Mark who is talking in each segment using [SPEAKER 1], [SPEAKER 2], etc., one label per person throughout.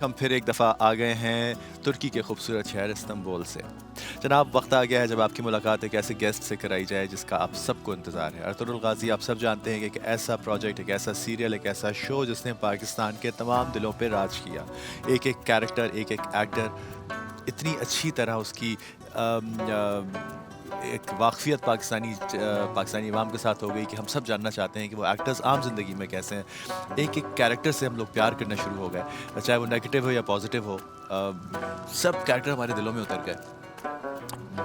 [SPEAKER 1] हम फिर एक दफ़ा आ गए हैं तुर्की के खूबसूरत शहर इस्तंबुल से। जनाब, वक्त आ गया है जब आपकी मुलाकात एक ऐसे गेस्ट से कराई जाए जिसका आप सबको इंतज़ार है। अर्तुगरुल गाज़ी आप सब जानते हैं कि एक ऐसा प्रोजेक्ट, एक ऐसा सीरियल, एक ऐसा शो जिसने पाकिस्तान के तमाम दिलों पे राज किया। एक एक कैरेक्टर, एक एक एक्टर इतनी अच्छी तरह उसकी एक वाक़फ़ियत पाकिस्तानी अवाम के साथ हो गई कि हम सब जानना चाहते हैं कि वो एक्टर्स आम ज़िंदगी में कैसे हैं। एक एक कैरेक्टर से हम लोग प्यार करना शुरू हो गए, चाहे वो नेगेटिव हो या पॉजिटिव हो। सब कैरेक्टर हमारे दिलों में उतर गए।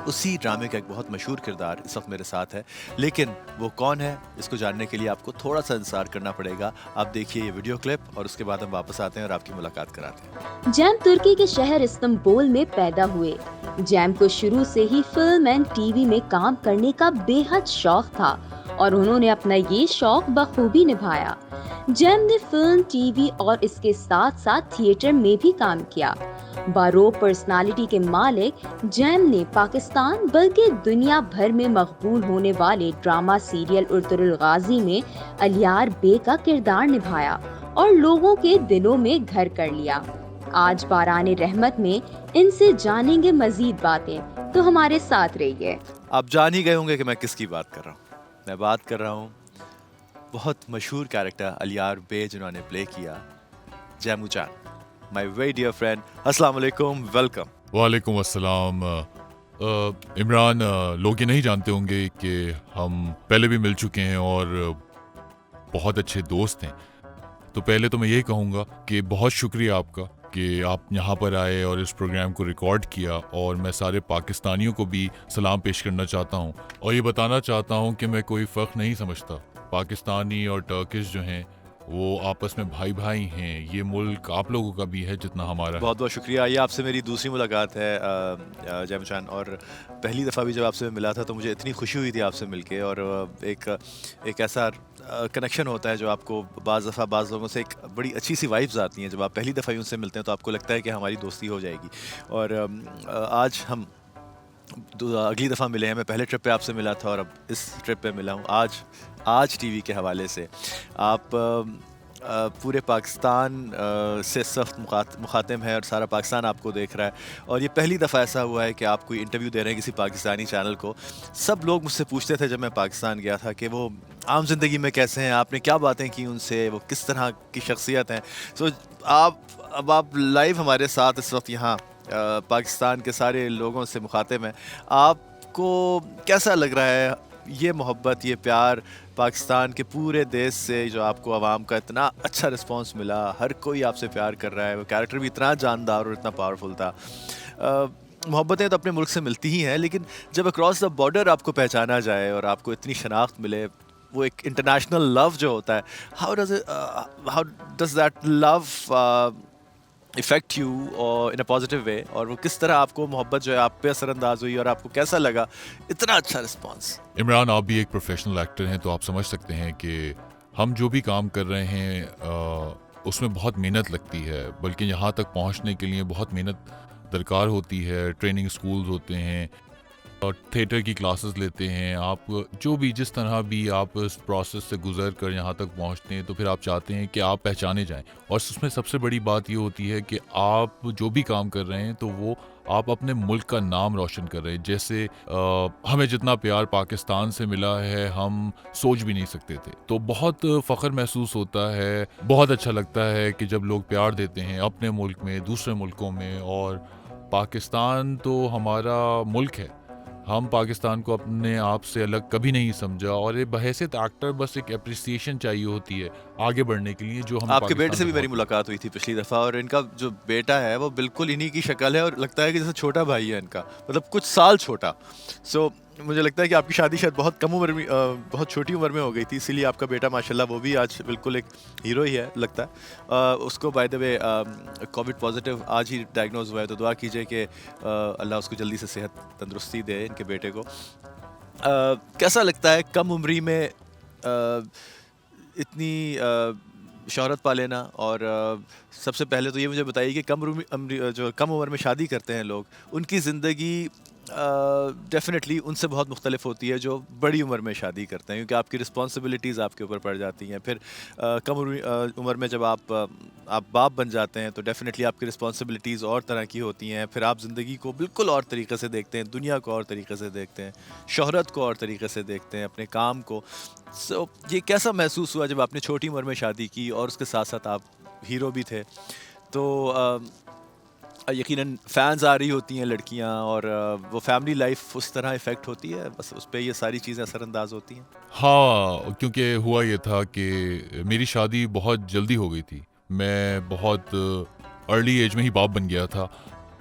[SPEAKER 1] उसी ड्रामे का एक बहुत मशहूर किरदार इस वक्त मेरे साथ है, लेकिन वो कौन है इसको जानने के लिए आपको थोड़ा सा इंतजार करना पड़ेगा। आप देखिए ये वीडियो क्लिप और उसके बाद हम वापस आते हैं और आपकी मुलाकात कराते हैं।
[SPEAKER 2] जैम तुर्की के शहर इस्तांबुल में पैदा हुए। जैम को शुरू से ही फिल्म एंड टीवी में काम करने का बेहद शौक था और उन्होंने अपना ये शौक बखूबी निभाया। जैम ने फिल्म, टीवी और इसके साथ साथ थिएटर में भी काम किया। बारो पर्सनालिटी के मालिक जैम ने पाकिस्तान बल्कि दुनिया भर में मकबूल होने वाले ड्रामा सीरियल अर्तुगरुल गाजी में अलियार बे का किरदार निभाया और लोगों के दिलों में घर कर लिया। आज बाराने रहमत में इनसे जानेंगे मजीद बातें, तो हमारे साथ रहिए।
[SPEAKER 1] आप जान ही गए होंगे कि मैं किसकी बात कर रहा हूँ। मैं बात कर रहा हूँ बहुत मशहूर कैरेक्टर अलियार बे जिन्होंने प्ले किया, जैमू चान। माय वेरी डियर फ्रेंड, अस्सलाम वालेकुम, वेलकम।
[SPEAKER 3] वालेकुम अस्सलाम। इमरान, लोग ये नहीं जानते होंगे कि हम पहले भी मिल चुके हैं और बहुत अच्छे दोस्त हैं। तो पहले तो मैं यही कहूँगा कि बहुत शुक्रिया आपका कि आप यहाँ पर आए और इस प्रोग्राम को रिकॉर्ड किया, और मैं सारे पाकिस्तानियों को भी सलाम पेश करना चाहता हूँ और ये बताना चाहता हूँ कि मैं कोई फ़र्क नहीं समझता। पाकिस्तानी और टर्किश जो हैं वो आपस में भाई भाई हैं। ये मुल्क आप लोगों का भी है जितना हमारा है।
[SPEAKER 1] बहुत बहुत शुक्रिया। ये आपसे मेरी दूसरी मुलाकात है जैम चान, और पहली दफ़ा भी जब आपसे मिला था तो मुझे इतनी खुशी हुई थी आपसे मिलके। और एक ऐसा कनेक्शन होता है जो आपको बाज़ दफ़ा बाज़ लोगों से एक बड़ी अच्छी सी वाइब्स आती हैं। जब आप पहली दफ़ा ही उनसे मिलते हैं तो आपको लगता है कि हमारी दोस्ती हो जाएगी। और आज हम अगली दफ़ा मिले हैं। मैं पहले ट्रिप पे आपसे मिला था और अब इस ट्रिप पे मिला हूँ आज टीवी के हवाले से। आप पूरे पाकिस्तान से सख्त मुखातिब हैं और सारा पाकिस्तान आपको देख रहा है। और ये पहली दफ़ा ऐसा हुआ है कि आप कोई इंटरव्यू दे रहे हैं किसी पाकिस्तानी चैनल को। सब लोग मुझसे पूछते थे जब मैं पाकिस्तान गया था कि वो आम ज़िंदगी में कैसे हैं, आपने क्या बातें की उनसे, वो किस तरह की शख्सियत हैं। सो अब आप लाइव हमारे साथ इस वक्त यहाँ पाकिस्तान के सारे लोगों से मुखातिब हैं। आपको कैसा लग रहा है ये मोहब्बत, ये प्यार पाकिस्तान के पूरे देश से, जो आपको आवाम का इतना अच्छा रिस्पांस मिला, हर कोई आपसे प्यार कर रहा है, वो कैरेक्टर भी इतना जानदार और इतना पावरफुल था। मोहब्बतें तो अपने मुल्क से मिलती ही हैं, लेकिन जब अक्रॉस द बॉर्डर आपको पहचाना जाए और आपको इतनी शनाख्त मिले, वो एक इंटरनेशनल लव जो होता है, how does that love effect you और इन अ पॉजिटिव वे, और वो किस तरह आपको मोहब्बत जो है आप पे असरअंदाज हुई और आपको कैसा लगा इतना अच्छा रिस्पांस?
[SPEAKER 3] इमरान, आप भी एक प्रोफेशनल एक्टर हैं तो आप समझ सकते हैं कि हम जो भी काम कर रहे हैं उसमें बहुत मेहनत लगती है, बल्कि यहाँ तक पहुँचने के लिए बहुत मेहनत दरकार होती है। ट्रेनिंग स्कूल्स होते हैं और थिएटर की क्लासेस लेते हैं। आप जो भी जिस तरह भी आप इस प्रोसेस से गुजर कर यहाँ तक पहुँचते हैं तो फिर आप चाहते हैं कि आप पहचाने जाएं, और उसमें सबसे बड़ी बात ये होती है कि आप जो भी काम कर रहे हैं तो वो आप अपने मुल्क का नाम रोशन कर रहे हैं। जैसे हमें जितना प्यार पाकिस्तान से मिला है हम सोच भी नहीं सकते थे। तो बहुत फ़ख्र महसूस होता है, बहुत अच्छा लगता है कि जब लोग प्यार देते हैं अपने मुल्क में, दूसरे मुल्कों में। और पाकिस्तान तो हमारा मुल्क है, हम पाकिस्तान को अपने आप से अलग कभी नहीं समझा, और ये बहैसियत एक्टर बस एक एप्रिसिएशन चाहिए होती है आगे बढ़ने के लिए, जो हमें
[SPEAKER 1] आपके बेटे
[SPEAKER 3] पाकिस्तान
[SPEAKER 1] से
[SPEAKER 3] से
[SPEAKER 1] भी मेरी
[SPEAKER 3] बहुत मिला।
[SPEAKER 1] मुलाकात हुई थी पिछली दफ़ा, और इनका जो बेटा है वो बिल्कुल इन्हीं की शक्ल है और लगता है कि जैसे छोटा भाई है इनका, मतलब कुछ साल छोटा। सो मुझे लगता है कि आपकी शादी शायद बहुत कम उम्र में, बहुत छोटी उम्र में हो गई थी, इसीलिए आपका बेटा माशाल्लाह वो भी आज बिल्कुल एक हीरो ही है लगता है। उसको by the way Covid positive आज ही डायग्नोज हुआ है, तो दुआ कीजिए कि अल्लाह उसको जल्दी से सेहत तंदुरुस्ती दे इनके बेटे को। कैसा लगता है कम उम्री में इतनी शोहरत पा लेना? और सबसे पहले तो ये मुझे बताइए कि जो कम उम्र में शादी करते हैं लोग, उनकी ज़िंदगी डेफिनेटली उनसे बहुत मुख्तलिफ होती है जो बड़ी उम्र में शादी करते हैं, क्योंकि आपकी रिस्पॉन्सिबिलिटीज़ आपके ऊपर पड़ जाती हैं। फिर कम उम्र में जब आप बाप बन जाते हैं तो डेफिनेटली आपकी रिस्पॉन्सिबिलिटीज़ और तरह की होती हैं। फिर आप ज़िंदगी को बिल्कुल और तरीके से देखते हैं, दुनिया को और तरीके से देखते हैं, शोहरत को और तरीके से देखते हैं, अपने काम को। सो ये कैसा महसूस हुआ जब आपने छोटी उम्र में शादी की और उसके साथ साथ आप हीरो भी थे? तो यकीनन फैन्स आ रही होती हैं लड़कियां, और वो फैमिली लाइफ उस तरह इफ़ेक्ट होती है, बस उस पे ये सारी चीज़ें असरअंदाज होती हैं।
[SPEAKER 3] हाँ, क्योंकि हुआ ये था कि मेरी शादी बहुत जल्दी हो गई थी। मैं बहुत अर्ली एज में ही बाप बन गया था।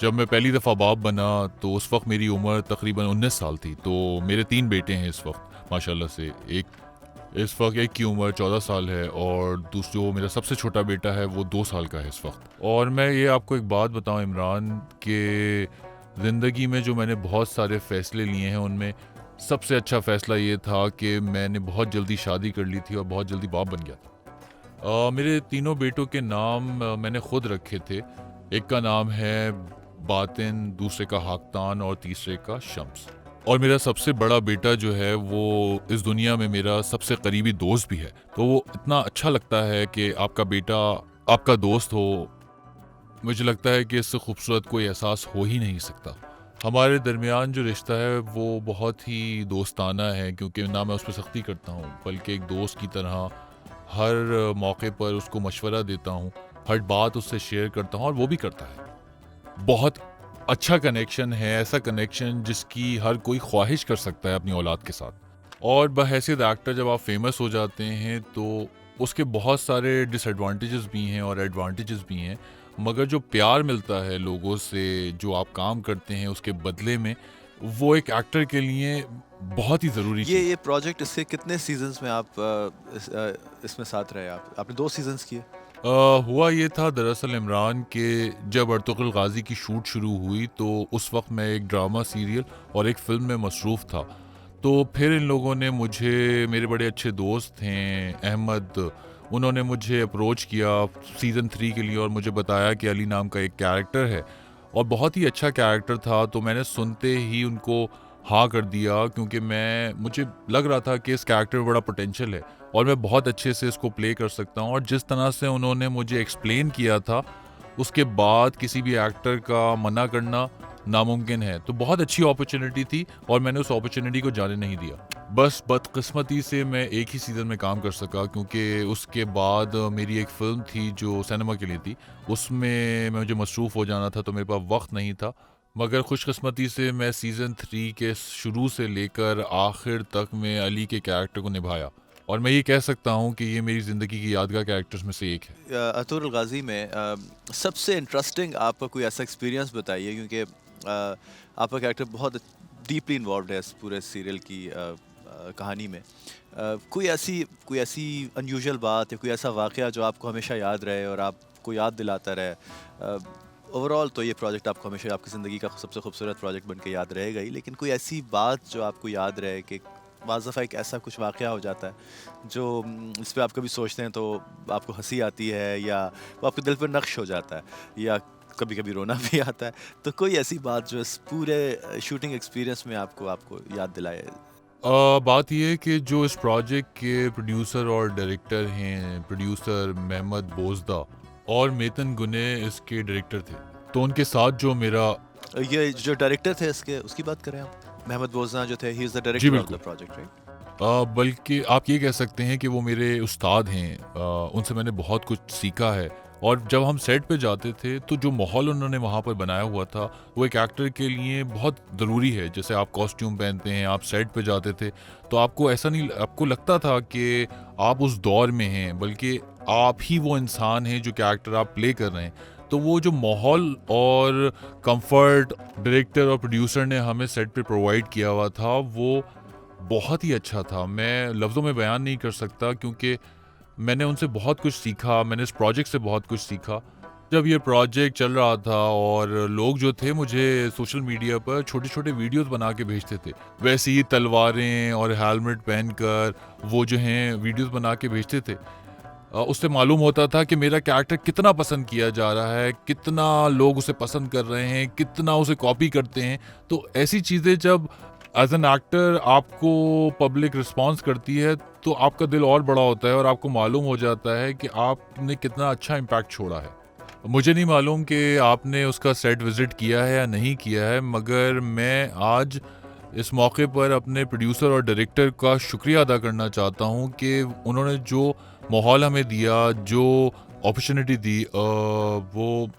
[SPEAKER 3] जब मैं पहली दफ़ा बाप बना तो उस वक़्त मेरी उम्र तकरीबन 19 साल थी। तो मेरे 3 बेटे हैं इस वक़्त माशाल्लाह से। इस वक्त एक की उम्र 14 साल है और जो मेरा सबसे छोटा बेटा है वो 2 साल का है इस वक्त। और मैं ये आपको एक बात बताऊं इमरान, कि ज़िंदगी में जो मैंने बहुत सारे फ़ैसले लिए हैं उनमें सबसे अच्छा फ़ैसला ये था कि मैंने बहुत जल्दी शादी कर ली थी और बहुत जल्दी बाप बन गया था। मेरे तीनों बेटों के नाम मैंने ख़ुद रखे थे। एक का नाम है बातिन, दूसरे का हाक्तान और तीसरे का शम्स। और मेरा सबसे बड़ा बेटा जो है वो इस दुनिया में मेरा सबसे करीबी दोस्त भी है। तो वो इतना अच्छा लगता है कि आपका बेटा आपका दोस्त हो। मुझे लगता है कि इससे खूबसूरत कोई एहसास हो ही नहीं सकता। हमारे दरमियान जो रिश्ता है वो बहुत ही दोस्ताना है, क्योंकि ना मैं उस पर सख्ती करता हूँ बल्कि एक दोस्त की तरह हर मौके पर उसको मशवरा देता हूँ, हर बात उससे शेयर करता हूँ और वो भी करता है। बहुत अच्छा कनेक्शन है, ऐसा कनेक्शन जिसकी हर कोई ख्वाहिश कर सकता है अपनी औलाद के साथ। और बहैसियत एक्टर जब आप फेमस हो जाते हैं तो उसके बहुत सारे डिसएडवांटेजेस भी हैं और एडवांटेजेस भी हैं, मगर जो प्यार मिलता है लोगों से, जो आप काम करते हैं उसके बदले में, वो एक एक्टर के लिए बहुत ही ज़रूरी चीज़।
[SPEAKER 1] ये प्रोजेक्ट, इससे कितने सीजन्स में आप इसमें साथ रहे? आपने 2 सीजन्स किए।
[SPEAKER 3] हुआ ये था दरअसल इमरान के जब अर्तुगरुल गाजी की शूट शुरू हुई तो उस वक्त मैं एक ड्रामा सीरियल और एक फ़िल्म में मसरूफ़ था। तो फिर इन लोगों ने मुझे, मेरे बड़े अच्छे दोस्त हैं अहमद, उन्होंने मुझे अप्रोच किया सीज़न 3 के लिए और मुझे बताया कि अली नाम का एक कैरेक्टर है और बहुत ही अच्छा कैरेक्टर था। तो मैंने सुनते ही उनको हाँ कर दिया, क्योंकि मुझे लग रहा था कि इस कैरेक्टर में बड़ा पोटेंशियल है और मैं बहुत अच्छे से इसको प्ले कर सकता हूँ। और जिस तरह से उन्होंने मुझे एक्सप्लेन किया था, उसके बाद किसी भी एक्टर का मना करना नामुमकिन है। तो बहुत अच्छी अपॉर्चुनिटी थी और मैंने उस अपॉर्चुनिटी को जाने नहीं दिया। बस बदकिस्मती से मैं एक ही सीज़न में काम कर सका, क्योंकि उसके बाद मेरी एक फ़िल्म थी जो सिनेमा के लिए थी, उसमें मुझे मसरूफ़ हो जाना था तो मेरे पास वक्त नहीं था। मगर खुशकिस्मती से मैं सीज़न 3 के शुरू से लेकर आखिर तक मैं अली के कैरेक्टर को निभाया और मैं ये कह सकता हूँ कि ये मेरी ज़िंदगी की यादगार कैरेक्टर्स में से एक है।
[SPEAKER 1] अर्तुगरुल गाजी में सबसे इंटरेस्टिंग आपका कोई ऐसा एक्सपीरियंस बताइए, क्योंकि आपका कैरेक्टर बहुत डीपली इन्वॉल्व है इस पूरे सीरियल की कहानी में। कोई ऐसी अनयूजुअल बात या कोई ऐसा वाक़या जो आपको हमेशा याद रहे और आपको याद दिलाता रहे? ओवरऑल तो ये प्रोजेक्ट आपको हमेशा आपकी ज़िंदगी का सबसे खूबसूरत प्रोजेक्ट बन के याद रहेगा ही, लेकिन कोई ऐसी बात जो आपको याद रहे कि बाज़ दफ़ा एक ऐसा कुछ वाक़या हो जाता है जो इस पे आप कभी सोचते हैं तो आपको हंसी आती है या वो आपके दिल पर नक्श हो जाता है या कभी कभी रोना भी आता है। तो कोई ऐसी बात जो इस पूरे शूटिंग एक्सपीरियंस में आपको याद दिलाए?
[SPEAKER 3] बात यह है कि जो इस प्रोजेक्ट के प्रोड्यूसर और डायरेक्टर हैं, प्रोड्यूसर महमद बोजदा और मेतन गुने इसके डायरेक्टर थे। तो उनके साथ जो मेरा
[SPEAKER 1] ये जो डायरेक्टर थे इसके, उसकी बात करें आप? महमद बोजना जो थे, ही इज़ द
[SPEAKER 3] जी
[SPEAKER 1] डायरेक्टर ऑफ
[SPEAKER 3] बिल्कुल,
[SPEAKER 1] द प्रोजेक्ट, राइट?
[SPEAKER 3] बल्कि आप ये कह सकते हैं कि वो मेरे उस्ताद हैं। उनसे मैंने बहुत कुछ सीखा है और जब हम सेट पे जाते थे तो जो माहौल उन्होंने वहाँ पर बनाया हुआ था वो एक एक्टर के लिए बहुत ज़रूरी है। जैसे आप कॉस्ट्यूम पहनते हैं, आप सेट पे जाते थे तो आपको ऐसा नहीं, आपको लगता था कि आप उस दौर में हैं, बल्कि आप ही वो इंसान हैं जो कैरेक्टर आप प्ले कर रहे हैं। तो वो जो माहौल और कंफर्ट डायरेक्टर और प्रोड्यूसर ने हमें सेट पे प्रोवाइड किया हुआ था वो बहुत ही अच्छा था। मैं लफ्ज़ों में बयान नहीं कर सकता, क्योंकि मैंने उनसे बहुत कुछ सीखा, मैंने इस प्रोजेक्ट से बहुत कुछ सीखा। जब ये प्रोजेक्ट चल रहा था और लोग जो थे मुझे सोशल मीडिया पर छोटे-छोटे वीडियोस बना के भेजते थे। वैसे ही तलवारें और हेलमेट पहनकर वो जो हैं वीडियोस बना के भेजते थे। उससे मालूम होता था कि मेरा कैरेक्टर कितना पसंद किया जा रहा है, कितना लोग उसे पसंद कर रहे हैं, कितना उसे कॉपी करते हैं। तो ऐसी चीज़ें जब एज एन एक्टर आपको पब्लिक रिस्पॉन्स करती है तो आपका दिल और बड़ा होता है और आपको मालूम हो जाता है कि आपने कितना अच्छा इम्पैक्ट छोड़ा है। मुझे नहीं मालूम कि आपने उसका सेट विज़िट किया है या नहीं किया है, मगर मैं आज इस मौके पर अपने प्रोड्यूसर और डायरेक्टर का शुक्रिया अदा करना चाहता हूँ कि उन्होंने जो माहौल हमें दिया, जो अपॉर्चुनिटी दी, वो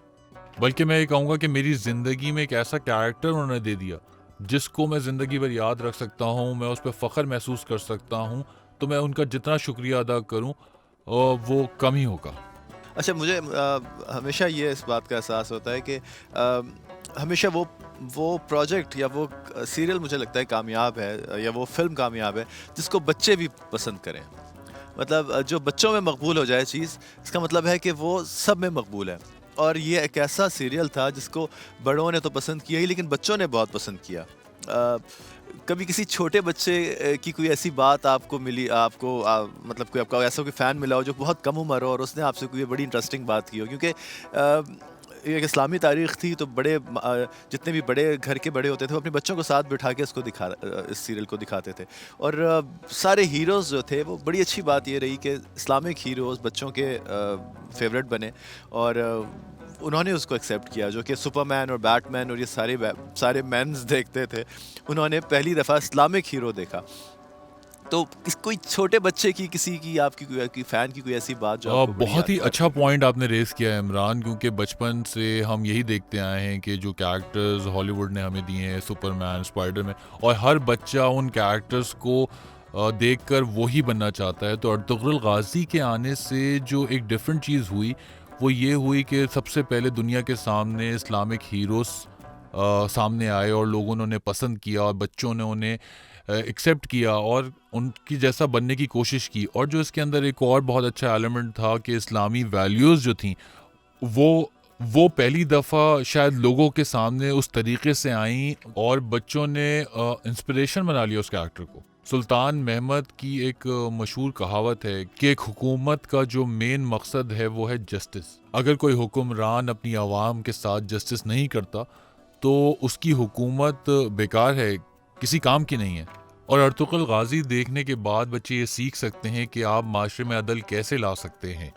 [SPEAKER 3] बल्कि मैं ये कहूँगा कि मेरी ज़िंदगी में एक ऐसा कैरेक्टर उन्होंने दे दिया जिसको मैं ज़िंदगी भर याद रख सकता हूँ, मैं उस पर फ़ख्र महसूस कर सकता हूँ। तो मैं उनका जितना शुक्रिया अदा करूँ वो कम ही होगा।
[SPEAKER 1] अच्छा, मुझे हमेशा ये इस बात का एहसास होता है कि हमेशा वो प्रोजेक्ट या वो सीरियल मुझे लगता है कामयाब है या वो फ़िल्म कामयाब है जिसको बच्चे भी पसंद करें। मतलब जो बच्चों में मकबूल हो जाए चीज़, इसका मतलब है कि वो सब में मकबूल है। और ये एक ऐसा सीरियल था जिसको बड़ों ने तो पसंद किया ही, लेकिन बच्चों ने बहुत पसंद किया। कभी किसी छोटे बच्चे की कोई ऐसी बात आपको मिली, आपको मतलब कोई आपका ऐसा कोई फ़ैन मिला हो जो बहुत कम उम्र हो और उसने आपसे कोई बड़ी इंटरेस्टिंग बात की हो? क्योंकि ये एक इस्लामी तारीख़ थी, तो जितने भी बड़े घर के बड़े होते थे वो अपने बच्चों को साथ बिठा के इस सीरियल को दिखाते थे। और सारे हीरोज़ जो थे, वो बड़ी अच्छी बात ये रही कि इस्लामिक हीरोज़ बच्चों के फेवरेट बने और उन्होंने उसको एक्सेप्ट किया। जो कि सुपरमैन और बैटमैन और ये सारे मेंस देखते थे, उन्होंने पहली दफ़ा इस्लामिक हीरो देखा। तो कोई छोटे बच्चे की, किसी की, आपकी कोई फ़ैन की कोई ऐसी बात जो आपको बड़ी
[SPEAKER 3] बहुत ही
[SPEAKER 1] यादगार
[SPEAKER 3] अच्छा पॉइंट आपने रेस किया है इमरान, क्योंकि बचपन से हम यही देखते आए हैं कि जो कैरेक्टर्स हॉलीवुड ने हमें दिए हैं, सुपरमैन, स्पाइडरमैन, और हर बच्चा उन कैरेक्टर्स को देखकर वही बनना चाहता है। तो अर्तुगरुल गाज़ी के आने से जो एक डिफरेंट चीज़ हुई वो ये हुई कि सबसे पहले दुनिया के सामने इस्लामिक हीरोज़ सामने आए और लोगों ने उन्हें पसंद किया और बच्चों ने उन्हें एक्सेप्ट किया और उनकी जैसा बनने की कोशिश की। और जो इसके अंदर एक और बहुत अच्छा एलिमेंट था कि इस्लामी वैल्यूज़ जो थी वो पहली दफ़ा शायद लोगों के सामने उस तरीके से आई और बच्चों ने इंस्पिरेशन बना लिया उस कैरेक्टर को। सुल्तान महमद की एक मशहूर कहावत है कि एक हुकूमत का जो मेन मकसद है वो है जस्टिस। अगर कोई हुक्मरान अपनी आवाम के साथ जस्टिस नहीं करता तो उसकी हुकूमत बेकार है, किसी काम की नहीं है। और अर्तुगरुल गाज़ी देखने के बाद बच्चे ये सीख सकते हैं कि आप माशरे में अदल कैसे ला सकते हैं,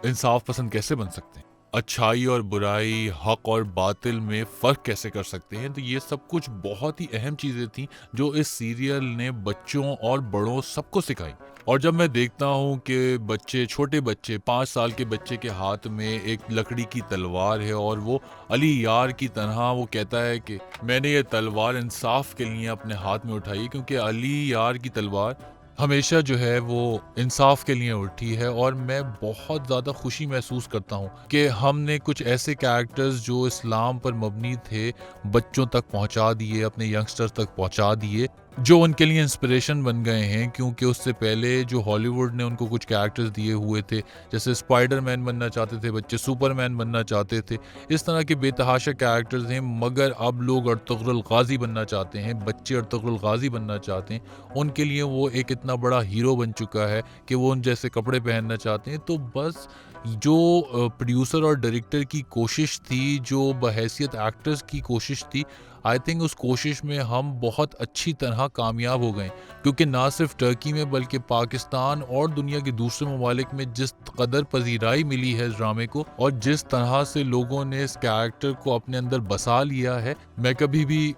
[SPEAKER 3] इंसाफ पसंद कैसे बन सकते हैं, अच्छाई और बुराई, हक और बातिल में फ़र्क कैसे कर सकते हैं। तो ये सब कुछ बहुत ही अहम चीज़ें थी जो इस सीरियल ने बच्चों और बड़ों सबको सिखाई। और जब मैं देखता हूँ कि छोटे बच्चे, 5 साल के बच्चे के हाथ में एक लकड़ी की तलवार है और वो अली यार की तरह वो कहता है कि मैंने ये तलवार इंसाफ के लिए अपने हाथ में उठाई, क्योंकि अली यार की तलवार हमेशा जो है वो इंसाफ के लिए उठी है। और मैं बहुत ज़्यादा खुशी महसूस करता हूँ कि हमने कुछ ऐसे कैरेक्टर्स जो इस्लाम पर मबनी थे बच्चों तक पहुँचा दिए, अपने यंगस्टर्स तक पहुँचा दिए, जो उनके लिए इंस्पिरेशन बन गए हैं। क्योंकि उससे पहले जो हॉलीवुड ने उनको कुछ कैरेक्टर्स दिए हुए थे, जैसे स्पाइडरमैन बनना चाहते थे बच्चे, सुपरमैन बनना चाहते थे, इस तरह के बेतहाशा कैरेक्टर्स हैं। मगर अब लोग अर्तुगरुल गाज़ी बनना चाहते हैं, बच्चे अर्तुगरुल गाज़ी बनना चाहते हैं। उनके लिए वो एक इतना बड़ा हीरो बन चुका है कि वो उन जैसे कपड़े पहनना चाहते हैं। तो बस जो प्रोड्यूसर और डायरेक्टर की कोशिश थी, जो बहैसियत एक्टर्स की कोशिश थी, आई थिंक उस कोशिश में हम बहुत अच्छी तरह कामयाब हो गए। क्योंकि ना सिर्फ टर्की में बल्कि पाकिस्तान और दुनिया के दूसरे ममालिक में जिस कदर पजीराई मिली है इस ड्रामे को और जिस तरह से लोगों ने इस कैरेक्टर को अपने अंदर बसा लिया है, मैं कभी भी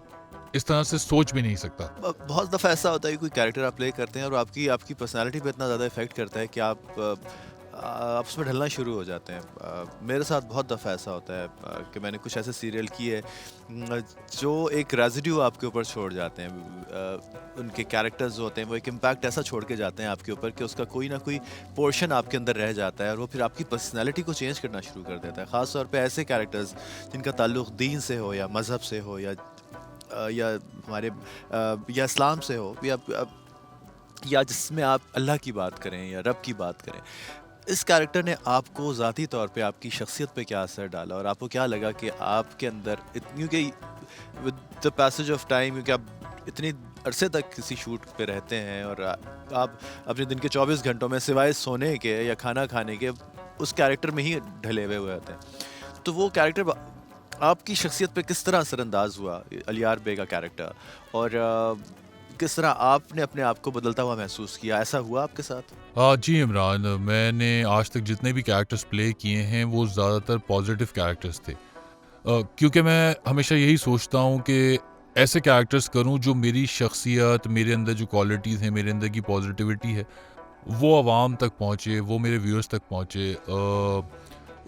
[SPEAKER 3] इस तरह से सोच भी नहीं सकता।
[SPEAKER 1] बहुत दफ़ा ऐसा होता है कि कोई कैरेक्टर आप प्ले करते हैं और आपकी पर्सनालिटी पे इतना ज़्यादा इफेक्ट करता है कि आप उसमें ढलना शुरू हो जाते हैं। मेरे साथ बहुत दफ़ा ऐसा होता है कि मैंने कुछ ऐसे सीरियल किए जो एक रेजिड्यू आपके ऊपर छोड़ जाते हैं। उनके कैरेक्टर्स जो होते हैं वो एक इम्पैक्ट ऐसा छोड़ के जाते हैं आपके ऊपर कि उसका कोई ना कोई पोर्शन आपके अंदर रह जाता है और वो फिर आपकी पर्सनैलिटी को चेंज करना शुरू कर देता है। ख़ास तौर पे ऐसे कैरेक्टर्स जिनका ताल्लुक़ दीन से हो या मज़हब से हो या हमारे या इस्लाम से हो या जिसमें आप अल्लाह की बात करें या रब की बात करें। इस कैरेक्टर ने आपको ज़ाती तौर पे आपकी शख्सियत पे क्या असर डाला और आपको क्या लगा कि आपके अंदर क्योंकि with the passage of time, क्योंकि आप इतनी अरसे तक किसी शूट पे रहते हैं और आप अपने दिन के 24 घंटों में सिवाय सोने के या खाना खाने के उस कैरेक्टर में ही ढले हुए होते हैं। तो वो कैरेक्टर आपकी शख्सियत पे किस तरह असरअंदाज हुआ, अलियार बे का कैरेक्टर, और किस तरह आपने अपने आप को बदलता हुआ महसूस किया? ऐसा हुआ आपके साथ?
[SPEAKER 3] जी इमरान, मैंने आज तक जितने भी कैरेक्टर्स प्ले किए हैं वो ज़्यादातर पॉजिटिव कैरेक्टर्स थे, क्योंकि मैं हमेशा यही सोचता हूँ कि ऐसे कैरेक्टर्स करूँ जो मेरी शख्सियत, मेरे अंदर जो क्वालिटीज़ हैं, मेरे अंदर की पॉजिटिविटी है, वो आवाम तक पहुँचे, वो मेरे व्यूअर्स तक पहुँचे।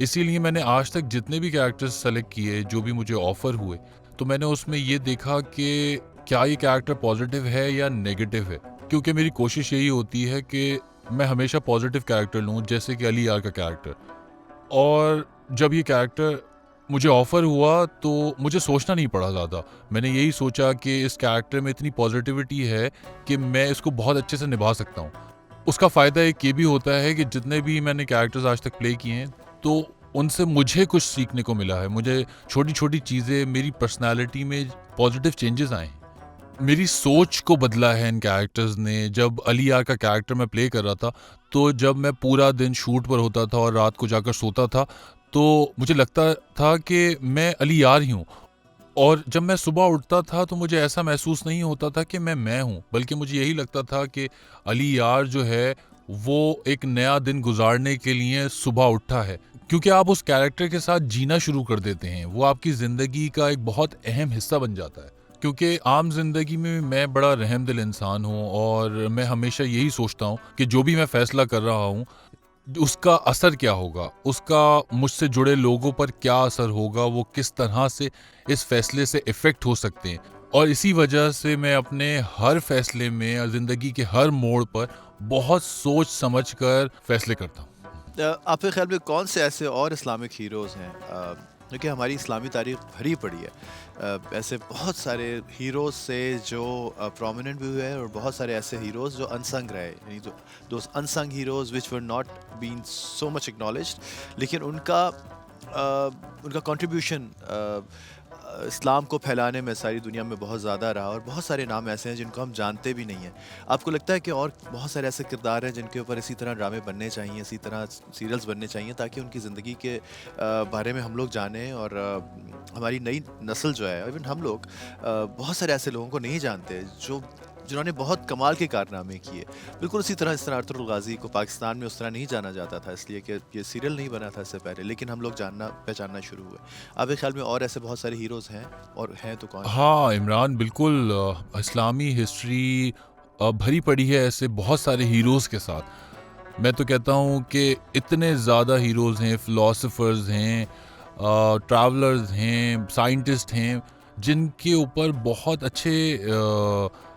[SPEAKER 3] इसीलिए मैंने आज तक जितने भी कैरेक्टर्स सेलेक्ट किए, जो भी मुझे ऑफ़र हुए, तो मैंने उसमें ये देखा कि क्या ये कैरेक्टर पॉजिटिव है या नेगेटिव है, क्योंकि मेरी कोशिश यही होती है कि मैं हमेशा पॉजिटिव कैरेक्टर लूँ, जैसे कि अली यार का कैरेक्टर। और जब ये कैरेक्टर मुझे ऑफ़र हुआ तो मुझे सोचना नहीं पड़ा ज़्यादा। मैंने यही सोचा कि इस कैरेक्टर में इतनी पॉजिटिविटी है कि मैं इसको बहुत अच्छे से निभा सकता हूँ। उसका फ़ायदा एक ये भी होता है कि जितने भी मैंने कैरेक्टर्स आज तक प्ले किए हैं, तो उनसे मुझे कुछ सीखने को मिला है। मुझे छोटी-छोटी चीज़ें, मेरी पर्सनैलिटी में पॉजिटिव चेंजेस आए हैं। मेरी सोच को बदला है इन कैरेक्टर्स ने। जब अली यार का कैरेक्टर मैं प्ले कर रहा था, तो जब मैं पूरा दिन शूट पर होता था और रात को जाकर सोता था, तो मुझे लगता था कि मैं अली यार ही हूँ। और जब मैं सुबह उठता था तो मुझे ऐसा महसूस नहीं होता था कि मैं हूँ, बल्कि मुझे यही लगता था कि अली यार जो है वो एक नया दिन गुजारने के लिए सुबह उठा है। क्योंकि आप उस कैरेक्टर के साथ जीना शुरू कर देते हैं, वो आपकी ज़िंदगी का एक बहुत अहम हिस्सा बन जाता है। क्योंकि आम ज़िंदगी में मैं बड़ा रहमदिल इंसान हूँ और मैं हमेशा यही सोचता हूँ कि जो भी मैं फ़ैसला कर रहा हूँ, उसका असर क्या होगा, उसका मुझसे जुड़े लोगों पर क्या असर होगा, वो किस तरह से इस फैसले से इफ़ेक्ट हो सकते हैं। और इसी वजह से मैं अपने हर फैसले में, ज़िंदगी के हर मोड़ पर बहुत सोच समझ कर फैसले करता हूँ।
[SPEAKER 1] आपके ख्याल में कौन से ऐसे और इस्लामिक हीरोज़ हैं, क्योंकि हमारी इस्लामी तारीख भरी पड़ी है ऐसे बहुत सारे हीरोज़ से जो प्रोमिनेंट भी हुए हैं, और बहुत सारे ऐसे हीरोज़ जो अनसंग रहे, यानी जो those unsung heroes which were not been so much acknowledged, लेकिन उनका कंट्रीब्यूशन इस्लाम को फैलाने में सारी दुनिया में बहुत ज़्यादा रहा, और बहुत सारे नाम ऐसे हैं जिनको हम जानते भी नहीं हैं। आपको लगता है कि और बहुत सारे ऐसे किरदार हैं जिनके ऊपर इसी तरह ड्रामे बनने चाहिए, इसी तरह सीरियल्स बनने चाहिए, ताकि उनकी ज़िंदगी के बारे में हम लोग जानें, और हमारी नई नस्ल जो है, इवन हम लोग बहुत सारे ऐसे लोगों को नहीं जानते जिन्होंने बहुत कमाल के कारनामे किए। बिल्कुल इसी तरह अरतुगरुल गाज़ी को पाकिस्तान में उस तरह नहीं जाना जाता था, इसलिए कि ये सीरियल नहीं बना था इससे पहले, लेकिन हम लोग पहचानना शुरू हुए। आपके ख्याल में और ऐसे बहुत सारे हीरोज़ हैं, और हैं तो कौन?
[SPEAKER 3] हाँ इमरान, बिल्कुल इस्लामी हिस्ट्री भरी पड़ी है ऐसे बहुत सारे हीरोज़ के साथ। मैं तो कहता हूँ कि इतने ज़्यादा हीरोज़ हैं, फ़िलासफ़र्स हैं, ट्रैवलर्स हैं, साइंटिस्ट हैं, जिनके ऊपर बहुत अच्छे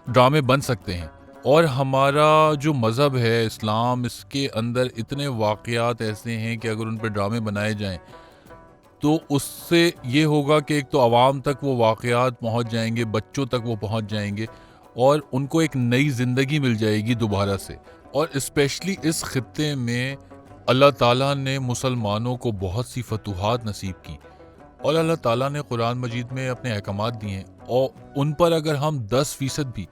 [SPEAKER 3] ड्रामे बन सकते हैं। और हमारा जो मज़हब है इस्लाम, इसके अंदर इतने वाक़यात ऐसे हैं कि अगर उन पर ड्रामे बनाए जाएं, तो उससे ये होगा कि एक तो आवाम तक वो वाक़यात पहुंच जाएंगे, बच्चों तक वो पहुंच जाएंगे, और उनको एक नई ज़िंदगी मिल जाएगी दोबारा से। और स्पेशली इस ख़ित्ते में अल्लाह ताला ने मुसलमानों को बहुत सी फतूहात नसीब की, और अल्लाह ताला ने कुरान मजीद में अपने अहकामात दिए हैं, और उन पर अगर हम 10% भी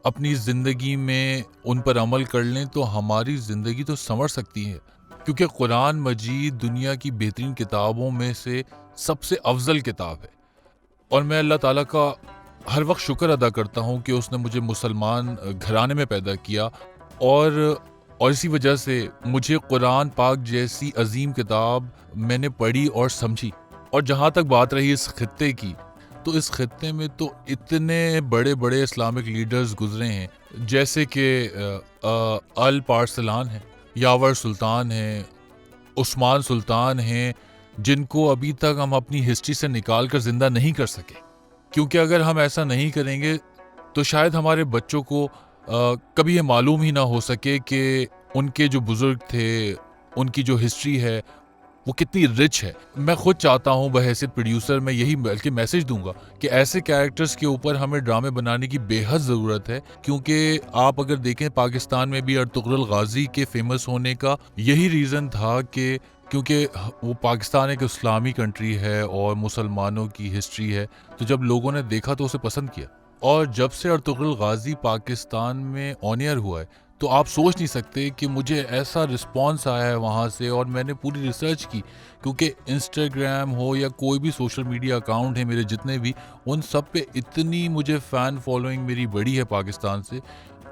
[SPEAKER 3] अपनी ज़िंदगी में उन पर अमल कर लें तो हमारी ज़िंदगी तो संवर सकती है। क्योंकि कुरान मजीद दुनिया की बेहतरीन किताबों में से सबसे अफजल किताब है, और मैं अल्लाह ताला का हर वक्त शुक्र अदा करता हूँ कि उसने मुझे मुसलमान घराने में पैदा किया, और इसी वजह से मुझे कुरान पाक जैसी अजीम किताब मैंने पढ़ी और समझी। और जहाँ तक बात रही इस खित्ते की, तो इस खित्ते में तो इतने बड़े बड़े इस्लामिक लीडर्स गुजरे हैं, जैसे कि अल पार्सलान है, यावर सुल्तान हैं, उस्मान सुल्तान हैं, जिनको अभी तक हम अपनी हिस्ट्री से निकाल कर ज़िंदा नहीं कर सके। क्योंकि अगर हम ऐसा नहीं करेंगे तो शायद हमारे बच्चों को कभी ये मालूम ही ना हो सके कि उनके जो बुज़ुर्ग थे, उनकी जो हिस्ट्री है वो कितनी रिच है। मैं खुद चाहता हूँ बहैसियत प्रोड्यूसर, मैं यही बल्कि मैसेज दूंगा कि ऐसे कैरेक्टर्स के ऊपर हमें ड्रामे बनाने की बेहद ज़रूरत है। क्योंकि आप अगर देखें, पाकिस्तान में भी अर्तुगरुल गाज़ी के फेमस होने का यही रीज़न था कि क्योंकि वो पाकिस्तान एक इस्लामी कंट्री है और मुसलमानों की हिस्ट्री है, तो जब लोगों ने देखा तो उसे पसंद किया। और जब से अर्तुगरुल गाज़ी पाकिस्तान में ऑन एयर हुआ है, तो आप सोच नहीं सकते कि मुझे ऐसा रिस्पॉन्स आया है वहाँ से, और मैंने पूरी रिसर्च की, क्योंकि इंस्टाग्राम हो या कोई भी सोशल मीडिया अकाउंट है मेरे जितने भी, उन सब पे इतनी मुझे फ़ैन फॉलोइंग मेरी बढ़ी है पाकिस्तान से,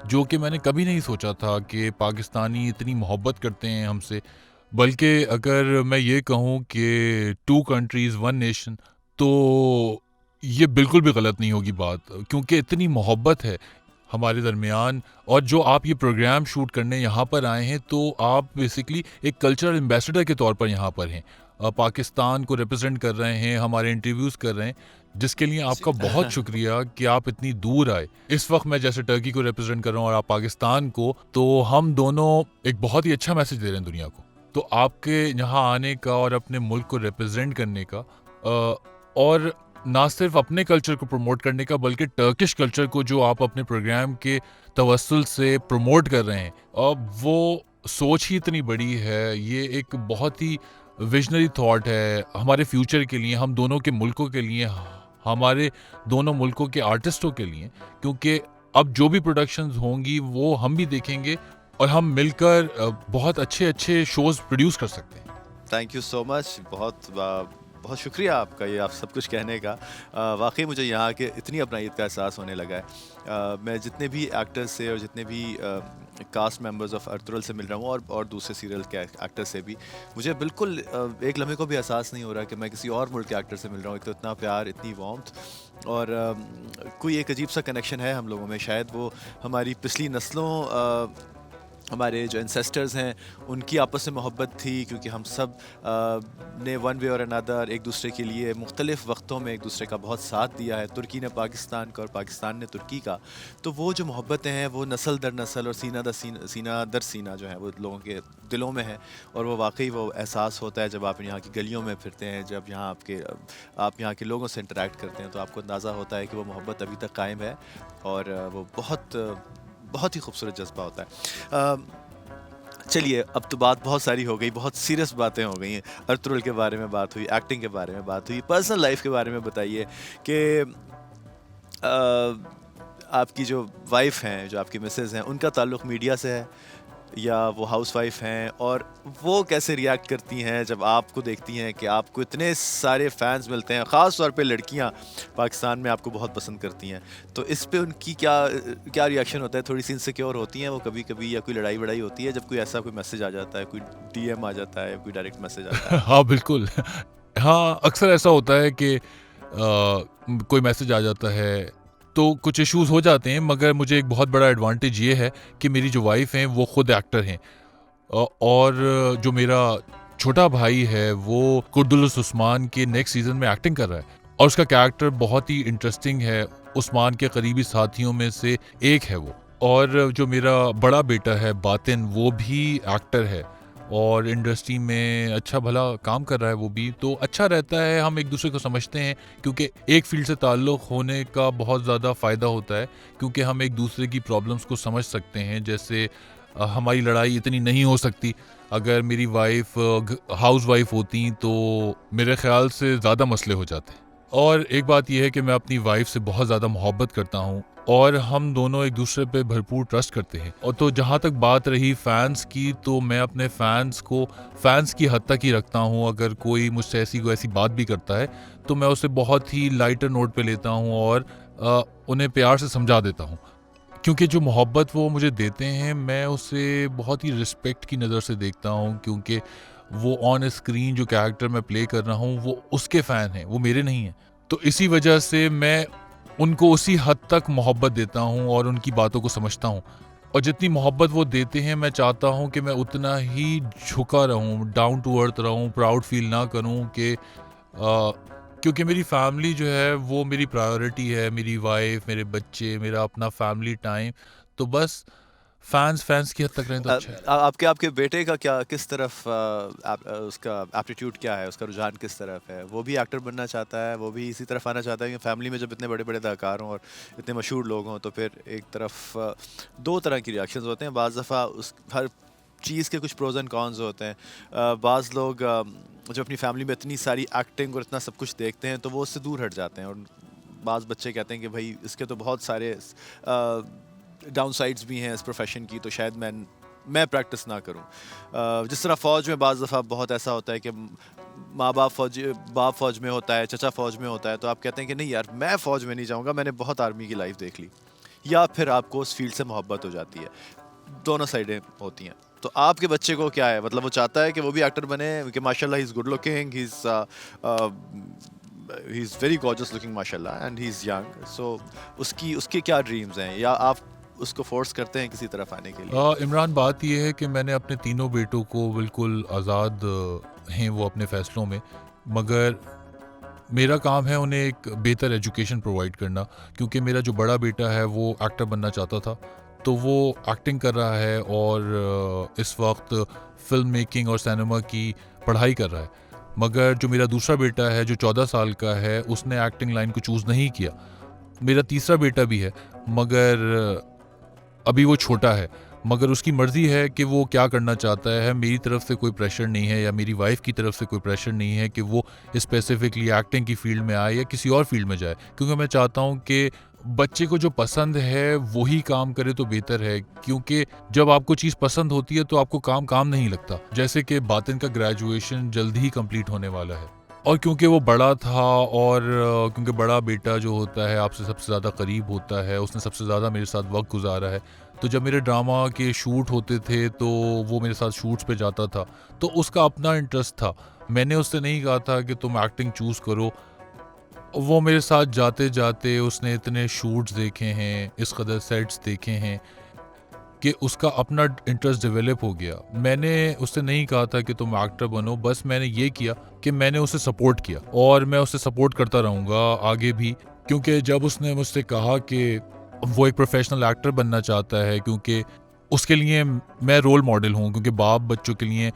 [SPEAKER 3] जो कि मैंने कभी नहीं सोचा था कि पाकिस्तानी इतनी मोहब्बत करते हैं हमसे। बल्कि अगर मैं ये कहूँ कि टू कंट्रीज़ वन नेशन, तो ये बिल्कुल भी गलत नहीं होगी बात, क्योंकि इतनी मोहब्बत है हमारे दरमियान। और जो आप ये प्रोग्राम शूट करने यहाँ पर आए हैं, तो आप बेसिकली एक कल्चरल एम्बेसडर के तौर पर यहाँ पर हैं, पाकिस्तान को रिप्रेजेंट कर रहे हैं, हमारे इंटरव्यूज़ कर रहे हैं, जिसके लिए आपका बहुत शुक्रिया कि आप इतनी दूर आए। इस वक्त मैं जैसे टर्की को रिप्रेजेंट कर रहा हूँ और आप पाकिस्तान को, तो हम दोनों एक बहुत ही अच्छा मैसेज दे रहे हैं दुनिया को। तो आपके यहाँ आने का और अपने मुल्क को रिप्रेजेंट करने का, और ना सिर्फ अपने कल्चर को प्रमोट करने का, बल्कि टर्किश कल्चर को जो आप अपने प्रोग्राम के तवस्सुल से प्रमोट कर रहे हैं, अब वो सोच ही इतनी बड़ी है। ये एक बहुत ही विजनरी थॉट है हमारे फ्यूचर के लिए, हम दोनों के मुल्कों के लिए, हमारे दोनों मुल्कों के आर्टिस्टों के लिए, क्योंकि अब जो भी प्रोडक्शंस होंगी वो हम भी देखेंगे और हम मिलकर बहुत अच्छे अच्छे शोज़ प्रोड्यूस कर सकते हैं।
[SPEAKER 1] Thank you so much. बहुत शुक्रिया आपका ये आप सब कुछ कहने का। वाकई मुझे यहाँ के इतनी अपनाइत का एहसास होने लगा है। मैं जितने भी एक्टर्स से और जितने भी कास्ट मेंबर्स ऑफ अर्तुगरुल से मिल रहा हूँ और दूसरे सीरियल के एक्टर्स से भी, मुझे बिल्कुल एक लम्हे को भी एहसास नहीं हो रहा कि मैं किसी और मुल्क के एक्टर से मिल रहा हूँ। एक तो इतना प्यार, इतनी वार्मथ, और कोई एक अजीब सा कनेक्शन है हम लोगों में। शायद वो हमारी पिछली नस्लों, हमारे जो एंसेस्टर्स हैं, उनकी आपस में मोहब्बत थी, क्योंकि हम सब ने वन वे और अनदर एक दूसरे के लिए मुख्तलिफ़ वक्तों में एक दूसरे का बहुत साथ दिया है। तुर्की ने पाकिस्तान का और पाकिस्तान ने तुर्की का। तो वो जो मोहब्बतें हैं वो नस्ल दर नस्ल और सीना दर सीना जो है वो लोगों के दिलों में है। और वो वाकई वो एहसास होता है जब आप यहाँ की गलियों में फिरते हैं, जब आप यहाँ के लोगों से इंटरेक्ट करते हैं, तो आपको अंदाज़ा होता है कि वो मोहब्बत अभी तक कायम है, और वो बहुत ही खूबसूरत जज्बा होता है। चलिए, अब तो बात बहुत सारी हो गई, बहुत सीरियस बातें हो गई हैं। अर्तुगरुल के बारे में बात हुई, एक्टिंग के बारे में बात हुई, पर्सनल लाइफ के बारे में बताइए कि आपकी जो वाइफ हैं, जो आपकी मिसेज़ हैं, उनका ताल्लुक़ मीडिया से है या वो हाउसवाइफ हैं, और वो कैसे रिएक्ट करती हैं जब आपको देखती हैं कि आपको इतने सारे फैंस मिलते हैं, ख़ास तौर पे लड़कियां पाकिस्तान में आपको बहुत पसंद करती हैं। तो इस पे उनकी क्या रिएक्शन होता है? थोड़ी सी इनसिक्योर होती हैं वो कभी कभी, या कोई लड़ाई वड़ाई होती है जब कोई ऐसा कोई मैसेज आ जाता है, कोई डीएम आ जाता है, कोई डायरेक्ट मैसेज आता है?
[SPEAKER 3] हाँ, बिल्कुल। हाँ, अक्सर ऐसा होता है कि कोई मैसेज आ जाता है, तो कुछ इश्यूज़ हो जाते हैं, मगर मुझे एक बहुत बड़ा एडवांटेज ये है कि मेरी जो वाइफ़ हैं वो खुद एक्टर हैं, और जो मेरा छोटा भाई है वो कुर्दुलुस उस्मान के नेक्स्ट सीज़न में एक्टिंग कर रहा है, और उसका कैरेक्टर बहुत ही इंटरेस्टिंग है। उस्मान के करीबी साथियों में से एक है वो। और जो मेरा बड़ा बेटा है बातिन, वो भी एक्टर है और इंडस्ट्री में अच्छा भला काम कर रहा है वो भी, तो अच्छा रहता है, हम एक दूसरे को समझते हैं, क्योंकि एक फील्ड से ताल्लुक़ होने का बहुत ज़्यादा फ़ायदा होता है, क्योंकि हम एक दूसरे की प्रॉब्लम्स को समझ सकते हैं। जैसे हमारी लड़ाई इतनी नहीं हो सकती, अगर मेरी वाइफ हाउस वाइफ होती तो मेरे ख्याल से ज़्यादा मसले हो जाते। और एक बात यह है कि मैं अपनी वाइफ से बहुत ज़्यादा मोहब्बत करता हूँ, और हम दोनों एक दूसरे पे भरपूर ट्रस्ट करते हैं। और तो जहाँ तक बात रही फैंस की, तो मैं अपने फैंस को फैंस की हद तक ही रखता हूँ। अगर कोई मुझसे ऐसी बात भी करता है, तो मैं उसे बहुत ही लाइटर नोट पे लेता हूँ और उन्हें प्यार से समझा देता हूँ, क्योंकि जो मोहब्बत वो मुझे देते हैं, मैं उसे बहुत ही रिस्पेक्ट की नज़र से देखता हूँ, क्योंकि वो ऑन स्क्रीन जो कैरेक्टर मैं प्ले कर रहा हूँ वो उसके फ़ैन हैं, वो मेरे नहीं हैं। तो इसी वजह से मैं उनको उसी हद तक मोहब्बत देता हूँ और उनकी बातों को समझता हूँ, और जितनी मोहब्बत वो देते हैं मैं चाहता हूँ कि मैं उतना ही झुका रहूँ, डाउन टू अर्थ रहूँ, प्राउड फील ना करूँ कि क्योंकि मेरी फैमिली जो है वो मेरी प्रायोरिटी है, मेरी वाइफ, मेरे बच्चे, मेरा अपना फैमिली टाइम। तो बस फैंस की हद तक रहें तो अच्छा है।
[SPEAKER 1] आपके बेटे का क्या, किस तरफ उसका एप्टीट्यूड क्या है, उसका रुझान किस तरफ है? वो भी एक्टर बनना चाहता है, वो भी इसी तरफ आना चाहता है? कि फैमिली में जब इतने बड़े बड़े अदाकार हों और इतने मशहूर लोग हों, तो फिर एक तरफ दो तरह की रिएक्शंस होते हैं। बाज़ दफ़ा उस हर चीज़ के कुछ प्रोज एंड कॉन्स होते हैं। बाज़ लोग जो अपनी फैमिली में इतनी सारी एक्टिंग और इतना सब कुछ देखते हैं, तो वो उससे दूर हट जाते हैं और बाज़ बच्चे कहते हैं कि भाई इसके तो बहुत सारे डाउन साइड्स भी हैं इस प्रोफेशन की, तो शायद मैं प्रैक्टिस ना करूं। जिस तरह फ़ौज में बाज़ दफ़ा बहुत ऐसा होता है कि बाप फ़ौज में होता है, चचा फ़ौज में होता है, तो आप कहते हैं कि नहीं यार मैं फ़ौज में नहीं जाऊंगा, मैंने बहुत आर्मी की लाइफ देख ली, या फिर आपको उस फील्ड से मोहब्बत हो जाती है। दोनों साइडें होती हैं। तो आपके बच्चे को क्या है, मतलब वो चाहता है कि वो भी एक्टर बने, कि माशाल्लाह he is good looking, he is very gorgeous looking माशाल्लाह एंड ही इज़ यंग, सो उसके क्या ड्रीम्स हैं, या आप उसको फोर्स करते हैं किसी तरफ आने के लिए?
[SPEAKER 3] इमरान, बात यह है कि मैंने अपने तीनों बेटों को बिल्कुल आज़ाद हैं वो अपने फ़ैसलों में, मगर मेरा काम है उन्हें एक बेहतर एजुकेशन प्रोवाइड करना, क्योंकि मेरा जो बड़ा बेटा है वो एक्टर बनना चाहता था, तो वो एक्टिंग कर रहा है और इस वक्त फ़िल्म मेकिंग और सिनेमा की पढ़ाई कर रहा है। मगर जो मेरा दूसरा बेटा है जो 14 साल का है, उसने एक्टिंग लाइन को चूज़ नहीं किया। मेरा तीसरा बेटा भी है, मगर अभी वो छोटा है, मगर उसकी मर्ज़ी है कि वो क्या करना चाहता है। मेरी तरफ से कोई प्रेशर नहीं है, या मेरी वाइफ़ की तरफ से कोई प्रेशर नहीं है कि वो स्पेसिफ़िकली एक्टिंग की फ़ील्ड में आए या किसी और फ़ील्ड में जाए, क्योंकि मैं चाहता हूँ कि बच्चे को जो पसंद है वही काम करे तो बेहतर है, क्योंकि जब आपको चीज़ पसंद होती है तो आपको काम नहीं लगता। जैसे कि बातिन का ग्रेजुएशन जल्द ही कंप्लीट होने वाला है, और क्योंकि वो बड़ा था और क्योंकि बड़ा बेटा जो होता है आपसे सबसे ज़्यादा करीब होता है, उसने सबसे ज़्यादा मेरे साथ वक्त गुजारा है, तो जब मेरे ड्रामा के शूट होते थे तो वो मेरे साथ शूट्स पे जाता था, तो उसका अपना इंटरेस्ट था। मैंने उससे नहीं कहा था कि तुम एक्टिंग चूज़ करो। वो मेरे साथ जाते जाते उसने इतने शूट्स देखे हैं, इस कदर सेट्स देखे हैं कि उसका अपना इंटरेस्ट डेवलप हो गया। मैंने उससे नहीं कहा था कि तुम एक्टर बनो, बस मैंने ये किया कि मैंने उसे सपोर्ट किया, और मैं उसे सपोर्ट करता रहूँगा आगे भी, क्योंकि जब उसने मुझसे कहा कि वो एक प्रोफेशनल एक्टर बनना चाहता है, क्योंकि उसके लिए मैं रोल मॉडल हूँ, क्योंकि बाप बच्चों के लिए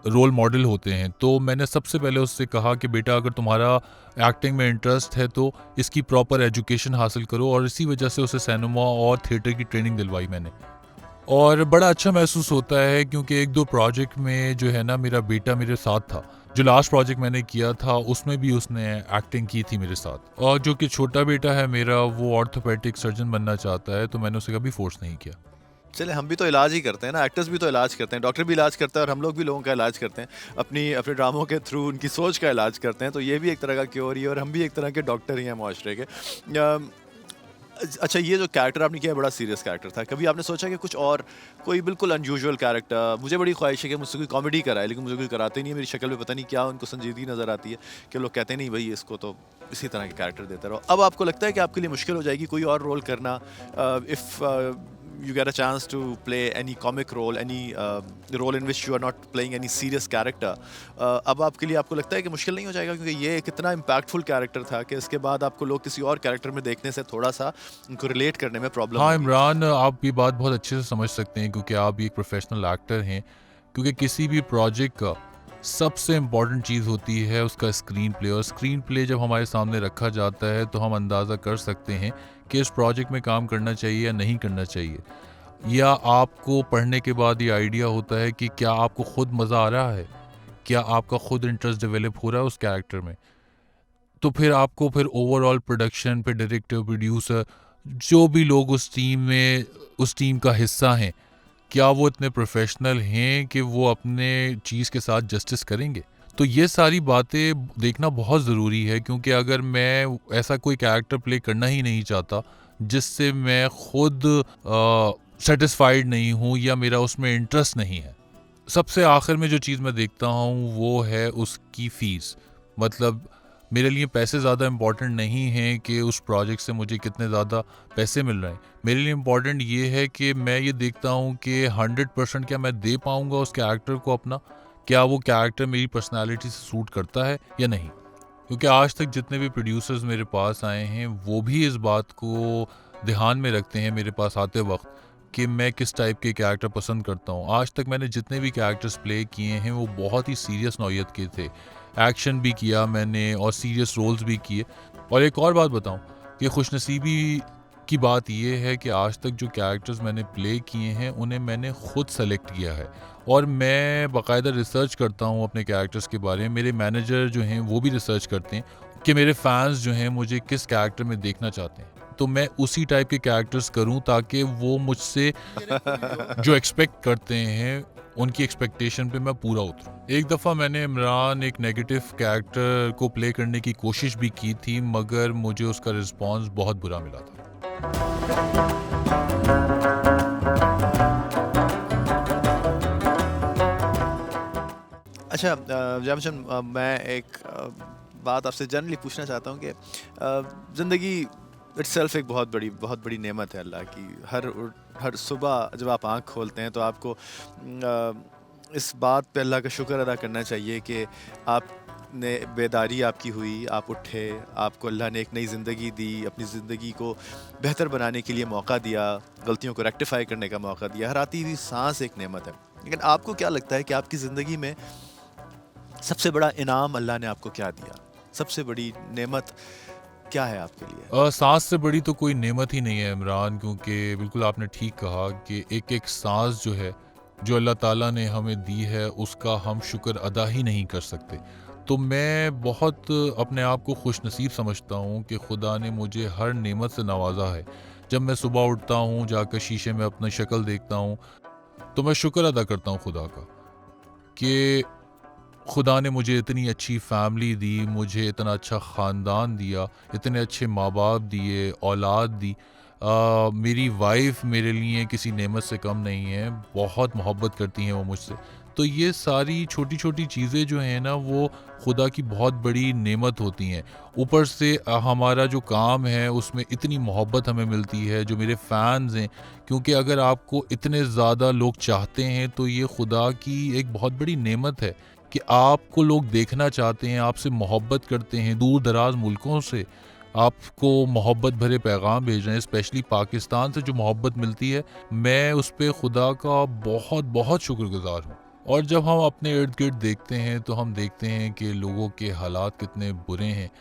[SPEAKER 3] रोल मॉडल होते हैं, तो मैंने सबसे पहले उससे कहा कि बेटा अगर तुम्हारा एक्टिंग में इंटरेस्ट है तो इसकी प्रॉपर एजुकेशन हासिल करो, और इसी वजह से उसे सिनेमा और थिएटर की ट्रेनिंग दिलवाई मैंने। और बड़ा अच्छा महसूस होता है, क्योंकि एक दो प्रोजेक्ट में जो है ना मेरा बेटा मेरे साथ था। जो लास्ट प्रोजेक्ट मैंने किया था उसमें भी उसने एक्टिंग की थी मेरे साथ। और जो कि छोटा बेटा है मेरा, वो ऑर्थोपेडिक सर्जन बनना चाहता है, तो मैंने उसे कभी फोर्स नहीं किया।
[SPEAKER 1] चले, हम भी तो इलाज ही करते हैं ना, एक्टर्स भी तो इलाज करते हैं, डॉक्टर भी इलाज करता है, और हम लोग भी लोगों का इलाज करते हैं, अपने ड्रामों के थ्रू उनकी सोच का इलाज करते हैं, तो ये भी एक तरह का क्योर ही है, और हम भी एक तरह के डॉक्टर ही हैं माशरे के। अच्छा, ये जो कैरेक्टर आपने किया बड़ा सीरियस कैरेक्टर था, कभी आपने सोचा कि कुछ और कोई बिल्कुल अनयूजुअल कैरेक्टर? मुझे बड़ी ख्वाहिश है कि मुझसे कोई कॉमेडी कराए, लेकिन मुझे कोई कराते नहीं है, मेरी शक्ल में पता नहीं क्या उनको संजीदगी नज़र आती है कि लोग कहते हैं नहीं भाई इसको तो इसी तरह के कैरेक्टर देते रहो। अब आपको लगता है कि आपके लिए मुश्किल हो जाएगी कोई और रोल करना, if you get a chance to play any comic role, any role in which you are not playing any serious character, अब आपके लिए आपको लगता है कि मुश्किल नहीं हो जाएगा, क्योंकि ये एक इतना इम्पैक्टफुल कैरेक्टर था कि इसके बाद आपको लोग किसी और कैरेक्टर में देखने से थोड़ा सा उनको रिलेट करने में प्रॉब्लम
[SPEAKER 3] हाँ
[SPEAKER 1] होगी?
[SPEAKER 3] इमरान, आप ये बात बहुत अच्छे से समझ सकते हैं, क्योंकि आप भी एक प्रोफेशनल एक्टर हैं। क्योंकि किसी भी प्रोजेक्ट का सबसे इम्पॉर्टेंट चीज़ होती है उसका स्क्रीन प्ले, और स्क्रीन प्ले जब हमारे सामने रखा जाता है तो हम अंदाज़ा कर सकते हैं कि इस प्रोजेक्ट में काम करना चाहिए या नहीं करना चाहिए, या आपको पढ़ने के बाद ये आइडिया होता है कि क्या आपको खुद मज़ा आ रहा है, क्या आपका खुद इंटरेस्ट डेवलप हो रहा है उस कैरेक्टर में। तो फिर आपको फिर ओवरऑल प्रोडक्शन पे डायरेक्टर, प्रोड्यूसर, जो भी लोग उस टीम में उस टीम का हिस्सा हैं, क्या वो इतने प्रोफेशनल हैं कि वो अपने चीज़ के साथ जस्टिस करेंगे। तो ये सारी बातें देखना बहुत ज़रूरी है, क्योंकि अगर मैं ऐसा कोई कैरेक्टर प्ले करना ही नहीं चाहता जिससे मैं खुद सेटिस्फाइड नहीं हूँ या मेरा उसमें इंटरेस्ट नहीं है। सबसे आखिर में जो चीज़ मैं देखता हूँ वो है उसकी फ़ीस। मतलब मेरे लिए पैसे ज़्यादा इम्पॉर्टेंट नहीं हैं कि उस प्रोजेक्ट से मुझे कितने ज़्यादा पैसे मिल रहे हैं। मेरे लिए इम्पॉर्टेंट ये है कि मैं ये देखता हूँ कि 100% क्या मैं दे पाऊँगा उस कैरेक्टर को अपना, क्या वो कैरेक्टर मेरी पर्सनालिटी से सूट करता है या नहीं। क्योंकि आज तक जितने भी प्रोड्यूसर्स मेरे पास आए हैं वो भी इस बात को ध्यान में रखते हैं मेरे पास आते वक्त कि मैं किस टाइप के कैरेक्टर पसंद करता हूँ। आज तक मैंने जितने भी कैरेक्टर्स प्ले किए हैं वो बहुत ही सीरियस नौयत के थे। एक्शन भी किया मैंने और सीरियस रोल्स भी किए। और एक और बात बताऊँ कि खुशनसीबी की बात ये है कि आज तक जो कैरेक्टर्स मैंने प्ले किए हैं उन्हें मैंने खुद सेलेक्ट किया है, और मैं बाकायदा रिसर्च करता हूँ अपने कैरेक्टर्स के बारे में। मेरे मैनेजर जो हैं वो भी रिसर्च करते हैं, कि मेरे फैंस जो हैं मुझे किस कैरेक्टर में देखना चाहते हैं, तो मैं उसी टाइप के कैरेक्टर्स करूं ताकि वो मुझसे जो एक्सपेक्ट करते हैं उनकी एक्सपेक्टेशन पे मैं पूरा उतरूं। एक दफ़ा मैंने इमरान एक नेगेटिव कैरेक्टर को प्ले करने की कोशिश भी की थी, मगर मुझे उसका रिस्पॉन्स बहुत बुरा मिला था।
[SPEAKER 1] अच्छा जामशन, मैं एक बात आपसे जनरली पूछना चाहता हूँ कि ज़िंदगी इट्सेल्फ एक बहुत बड़ी नेमत है अल्लाह की। हर सुबह जब आप आँख खोलते हैं तो आपको इस बात पे अल्लाह का शुक्र अदा करना चाहिए कि आपने बेदारी आपकी हुई, आप उठे, आपको अल्लाह ने एक नई ज़िंदगी दी, अपनी ज़िंदगी को बेहतर बनाने के लिए मौका दिया, गलतियों को रेक्टिफाई करने का मौका दिया। हर आती हुई सांस एक नेमत है। लेकिन आपको क्या लगता है कि आपकी ज़िंदगी में सबसे बड़ा इनाम अल्लाह ने आपको क्या दिया? सबसे बड़ी नेमत क्या है आपके लिए?
[SPEAKER 3] सांस से बड़ी तो कोई नेमत ही नहीं है इमरान, क्योंकि बिल्कुल आपने ठीक कहा कि एक एक सांस जो है जो अल्लाह ताला ने हमें दी है उसका हम शुक्र अदा ही नहीं कर सकते। तो मैं बहुत अपने आप को खुश नसीब समझता हूँ कि खुदा ने मुझे हर नेमत से नवाजा है। जब मैं सुबह उठता हूँ, जाकर शीशे में अपनी शक्ल देखता हूँ, तो मैं शुक्र अदा करता हूँ खुदा का कि खुदा ने मुझे इतनी अच्छी फैमिली दी, मुझे इतना अच्छा ख़ानदान दिया, इतने अच्छे माँ बाप दिए, औलाद दी। मेरी वाइफ मेरे लिए किसी नेमत से कम नहीं है, बहुत मोहब्बत करती हैं वो मुझसे। तो ये सारी छोटी छोटी चीज़ें जो हैं ना, वो खुदा की बहुत बड़ी नेमत होती हैं। ऊपर से हमारा जो काम है उसमें इतनी मोहब्बत हमें मिलती है, जो मेरे फ़ैन्स हैं, क्योंकि अगर आपको इतने ज़्यादा लोग चाहते हैं तो ये खुदा की एक बहुत बड़ी नेमत है कि आपको लोग देखना चाहते हैं, आपसे मोहब्बत करते हैं, दूर दराज मुल्कों से आपको मोहब्बत भरे पैगाम भेज रहे हैं। स्पेशली पाकिस्तान से जो मोहब्बत मिलती है, मैं उस पे खुदा का बहुत बहुत शुक्रगुजार हूँ। और जब हम अपने इर्द गिर्द देखते हैं तो हम देखते हैं कि लोगों के हालात कितने बुरे हैं,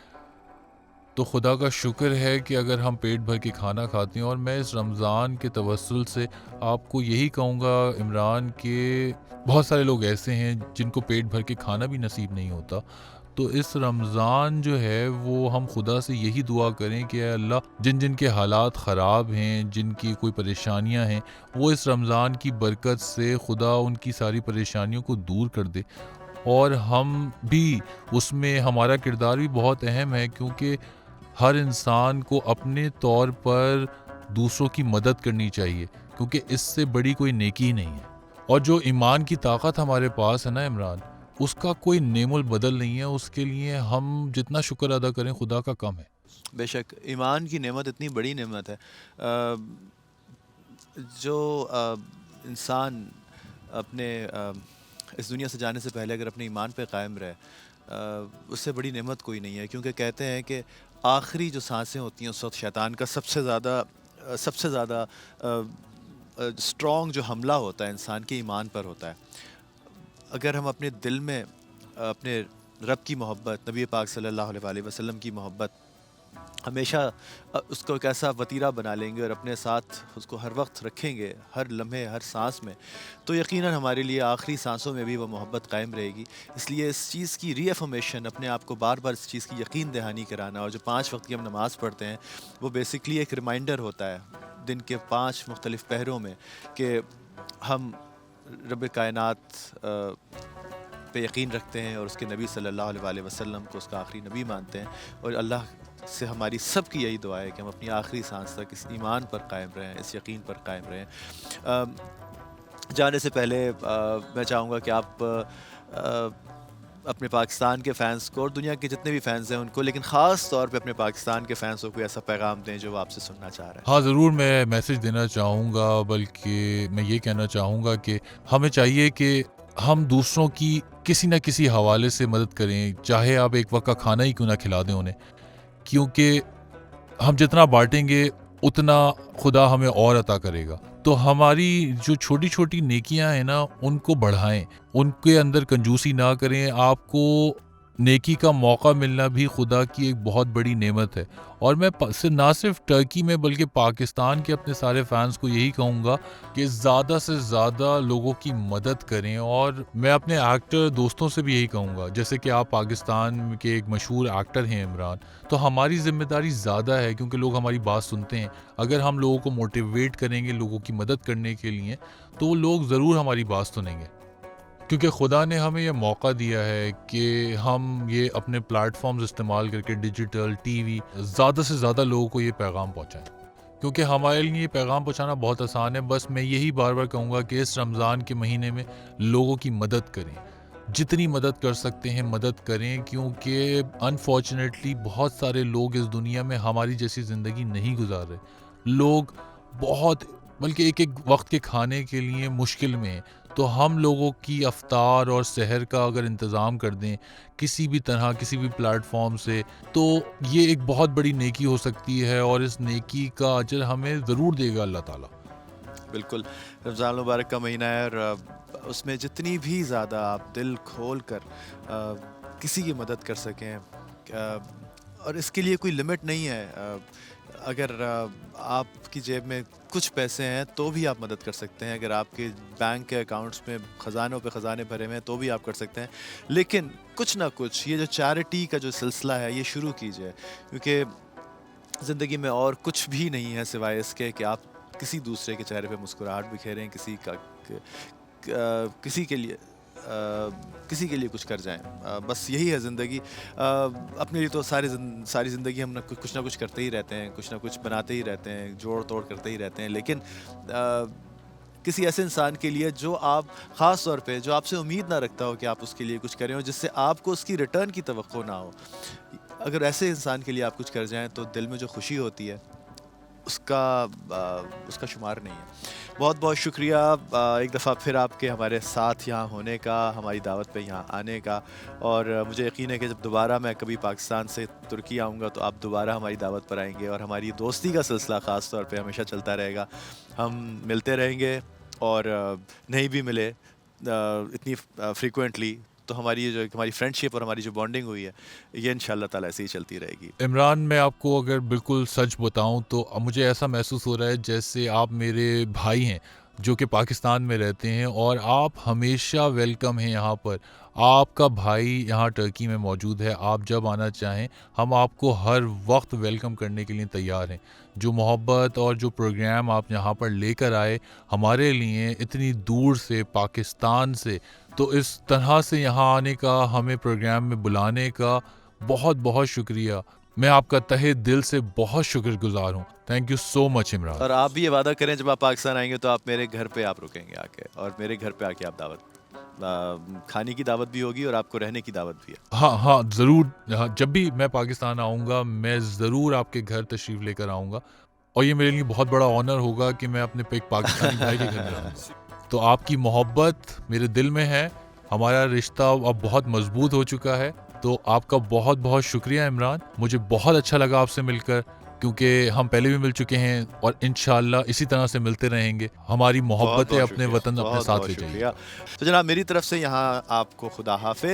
[SPEAKER 3] तो खुदा का शुक्र है कि अगर हम पेट भर के खाना खाते हैं। और मैं इस रमज़ान के तवस्सुल से आपको यही कहूँगा इमरान कि बहुत सारे लोग ऐसे हैं जिनको पेट भर के खाना भी नसीब नहीं होता। तो इस रमज़ान जो है वो हम खुदा से यही दुआ करें कि ऐ अल्लाह, जिन जिन के हालात ख़राब हैं, जिनकी कोई परेशानियां हैं, वो इस रमज़ान की बरकत से खुदा उनकी सारी परेशानियों को दूर कर दे। और हम भी उसमें, हमारा किरदार भी बहुत अहम है, क्योंकि हर इंसान को अपने तौर पर दूसरों की मदद करनी चाहिए, क्योंकि इससे बड़ी कोई नेकी ही नहीं है। और जो ईमान की ताकत हमारे पास है ना इमरान, उसका कोई नेमुल बदल नहीं है। उसके लिए हम जितना शुक्र अदा करें खुदा का कम है।
[SPEAKER 1] बेशक ईमान की नेमत इतनी बड़ी नेमत है। जो इंसान अपने इस दुनिया से जाने से पहले अगर अपने ईमान पे कायम रहे, उससे बड़ी नेमत कोई नहीं है। क्योंकि कहते हैं कि आखिरी जो सांसें होती हैं उस वक्त शैतान का सबसे ज़्यादा स्ट्रॉन्ग जो हमला होता है इंसान के ईमान पर होता है। अगर हम अपने दिल में अपने रब की मोहब्बत, नबी पाक सल्लल्लाहु अलैहि वसल्लम की मोहब्बत हमेशा उसको एक ऐसा वतीरा बना लेंगे और अपने साथ उसको हर वक्त रखेंगे, हर लम्हे, हर सांस में, तो यकीनन हमारे लिए आखिरी सांसों में भी वो मोहब्बत कायम रहेगी। इसलिए इस चीज़ की रीअफर्मेशन, अपने आप को बार बार इस चीज़ की यकीन दहानी कराना, और जो 5 वक्त की हम नमाज़ पढ़ते हैं वो बेसिकली एक रिमाइंडर होता है दिन के 5 मुख्तलिफ़ पहरों में कि हम रब कायनात पे यकीन रखते हैं और उसके नबी सल्लल्लाहु अलैहि वसल्लम को उसका आखिरी नबी मानते हैं। और अल्लाह से हमारी सबकी यही दुआ है कि हम अपनी आखिरी सांस तक इस ईमान पर कायम रहें, इस यकीन पर कायम रहें। जाने से पहले मैं चाहूँगा कि आप अपने पाकिस्तान के फ़ैन्स को और दुनिया के जितने भी फ़ैन्स हैं उनको, लेकिन ख़ास तौर पे अपने पाकिस्तान के फ़ैन्स को कोई ऐसा पैगाम दें जो वो आपसे सुनना चाह रहे हैं।
[SPEAKER 3] हाँ, ज़रूर मैं मैसेज देना चाहूँगा, बल्कि मैं ये कहना चाहूँगा कि हमें चाहिए कि हम दूसरों की किसी न किसी हवाले से मदद करें, चाहे आप एक वक्त का खाना ही क्यों ना खिला दें उन्हें, क्योंकि हम जितना बांटेंगे उतना खुदा हमें और अता करेगा। तो हमारी जो छोटी छोटी नेकियां हैं ना, उनको बढ़ाएं, उनके अंदर कंजूसी ना करें। आपको नेकी का मौका मिलना भी खुदा की एक बहुत बड़ी नेमत है। और मैं ना सिर्फ टर्की में बल्कि पाकिस्तान के अपने सारे फैंस को यही कहूँगा कि ज़्यादा से ज़्यादा लोगों की मदद करें। और मैं अपने एक्टर दोस्तों से भी यही कहूँगा, जैसे कि आप पाकिस्तान के एक मशहूर एक्टर हैं इमरान, तो हमारी ज़िम्मेदारी ज़्यादा है क्योंकि लोग हमारी बात सुनते हैं। अगर हम लोगों को मोटिवेट करेंगे लोगों की मदद करने के लिए, तो वो लोग ज़रूर हमारी बात सुनेंगे। क्योंकि खुदा ने हमें ये मौका दिया है कि हम ये अपने प्लेटफॉर्म्स इस्तेमाल करके डिजिटल टीवी ज़्यादा से ज़्यादा लोगों को ये पैगाम पहुंचाएं। क्योंकि हमारे लिए ये पैगाम पहुंचाना बहुत आसान है। बस मैं यही बार बार कहूँगा कि इस रमज़ान के महीने में लोगों की मदद करें, जितनी मदद कर सकते हैं मदद करें। क्योंकि अनफॉर्चुनेटली बहुत सारे लोग इस दुनिया में हमारी जैसी ज़िंदगी नहीं गुजार रहे। लोग बहुत, बल्कि एक एक वक्त के खाने के लिए मुश्किल में हैं। तो हम लोगों की अफ्तार और सहर का अगर इंतज़ाम कर दें किसी भी तरह, किसी भी प्लेटफॉर्म से, तो ये एक बहुत बड़ी नेकी हो सकती है और इस नेकी का अजर हमें ज़रूर देगा अल्लाह ताला।
[SPEAKER 1] बिल्कुल, रमज़ान मुबारक का महीना है और उसमें जितनी भी ज़्यादा आप दिल खोल कर किसी की मदद कर सकें, और इसके लिए कोई लिमिट नहीं है। अगर आपकी जेब में कुछ पैसे हैं तो भी आप मदद कर सकते हैं। अगर आपके बैंक के अकाउंट्स में ख़जानों पे ख़जाने भरे हुए हैं तो भी आप कर सकते हैं। लेकिन कुछ ना कुछ ये जो चैरिटी का जो सिलसिला है ये शुरू कीजिए, क्योंकि ज़िंदगी में और कुछ भी नहीं है सिवाय इसके कि आप किसी दूसरे के चेहरे पे मुस्कुराहट बिखेरें, किसी के लिए किसी के लिए कुछ कर जाएं। बस यही है ज़िंदगी। अपने लिए तो सारी ज़िंदगी हम कुछ ना कुछ करते ही रहते हैं, कुछ ना कुछ बनाते ही रहते हैं, जोड़ तोड़ करते ही रहते हैं। लेकिन किसी ऐसे इंसान के लिए जो आप ख़ास तौर पे, जो आपसे उम्मीद ना रखता हो कि आप उसके लिए कुछ करें और जिससे आपको उसकी रिटर्न की तवक्को ना हो, अगर ऐसे इंसान के लिए आप कुछ कर जाएं तो दिल में जो खुशी होती है उसका शुमार नहीं है। बहुत बहुत शुक्रिया एक दफ़ा फिर आपके हमारे साथ यहाँ होने का, हमारी दावत पे यहाँ आने का। और मुझे यकीन है कि जब दोबारा मैं कभी पाकिस्तान से तुर्की आऊँगा तो आप दोबारा हमारी दावत पर आएंगे और हमारी दोस्ती का सिलसिला ख़ास तौर पे हमेशा चलता रहेगा। हम मिलते रहेंगे और नहीं भी मिले इतनी फ्रीक्वेंटली तो हमारी ये जो हमारी फ्रेंडशिप और हमारी जो बॉन्डिंग हुई है ये इंशाल्लाह ताला ऐसे ही चलती रहेगी।
[SPEAKER 3] इमरान, मैं आपको अगर बिल्कुल सच बताऊं तो मुझे ऐसा महसूस हो रहा है जैसे आप मेरे भाई हैं जो कि पाकिस्तान में रहते हैं और आप हमेशा वेलकम हैं यहाँ पर। आपका भाई यहाँ टर्की में मौजूद है, आप जब आना चाहें हम आपको हर वक्त वेलकम करने के लिए तैयार हैं। जो मोहब्बत और जो प्रोग्राम आप यहाँ पर लेकर आए हमारे लिए इतनी दूर से पाकिस्तान से, तो इस तरह से यहाँ आने का, हमें प्रोग्राम में बुलाने का बहुत बहुत शुक्रिया। मैं आपका तहे दिल से बहुत शुक्रगुजार हूँ। Thank you so much Imran.
[SPEAKER 1] और आप भी ये वादा करें जब आप पाकिस्तान आएंगे तो आप मेरे घर पे आप रुकेंगे आके, और मेरे घर पे आके आप खाने की दावत भी होगी और आपको रहने की दावत भी है।
[SPEAKER 3] हाँ हाँ ज़रूर। हाँ, जब भी मैं पाकिस्तान आऊँगा मैं ज़रूर आपके घर तशरीफ़ लेकर आऊँगा और ये मेरे लिए बहुत बड़ा ऑनर होगा कि मैं अपने एक पाकिस्तानी भाई के घर रहूँगा। तो आपकी मोहब्बत मेरे दिल में है, हमारा रिश्ता अब बहुत मजबूत हो चुका है। तो आपका बहुत बहुत शुक्रिया इमरान। मुझे बहुत अच्छा लगा आपसे मिलकर, क्योंकि हम पहले भी मिल चुके हैं और इंशाल्लाह इसी तरह से मिलते रहेंगे। हमारी मोहब्बतें अपने वतन अपने साथ ले जाएंगे।
[SPEAKER 1] तो जनाब मेरी तरफ से यहाँ आपको खुदा हाफिज।